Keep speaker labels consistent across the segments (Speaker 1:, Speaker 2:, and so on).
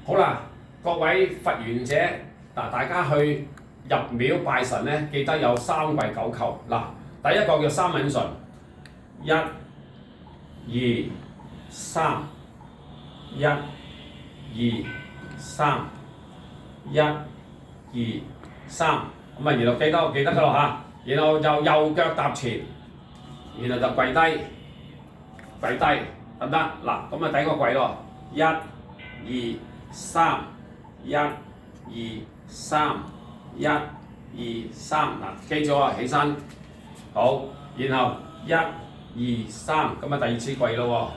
Speaker 1: 好啦，各位佛緣者，大家去入廟拜神咧，記得有三跪九叩。第一個叫三穩順，一、二、三，一、二、三，一、二、三。咁然後記得㗎咯嚇。然後就右腳踏前，然後就跪低，得唔得？咁第一個跪咯，一、二、三，一、二、三，一、二、三。記住啊，起身，好，然後一、二、三，咁第二次跪咯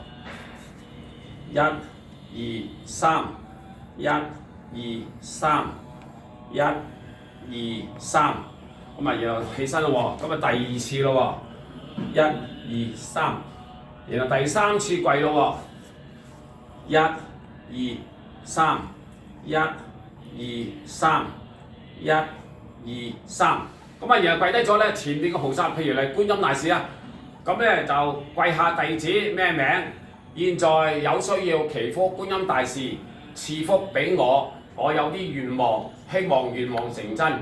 Speaker 1: 喎，一、二、三，一、二、三，一、二、三。然後起身咯喎，第二次咯喎，一、二、三，然後第三次跪咯喎，一、二、三，一、二、三，一、二、三。然後跪低咗咧，前面個菩薩，譬如係觀音大士啊，咁咧就跪下弟子咩名？現在有需要祈福觀音大士賜福俾我有啲願望，希望願望成真。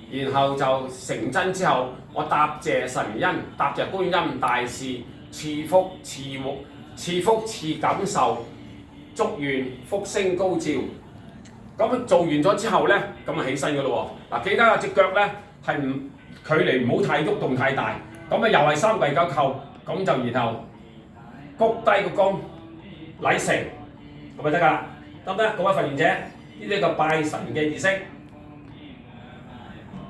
Speaker 1: 然後就成真之後，我答謝神恩，答謝觀音大士賜福賜感受，祝願福星高照。咁做完咗之後咧，咁起身㗎咯喎。記得隻腳咧係距離唔好太喐動太大。又係三跪九叩，咁就然後鞠低個躬禮成，咁就得㗎啦，得唔得？各位佛緣者，呢啲個拜神嘅儀式。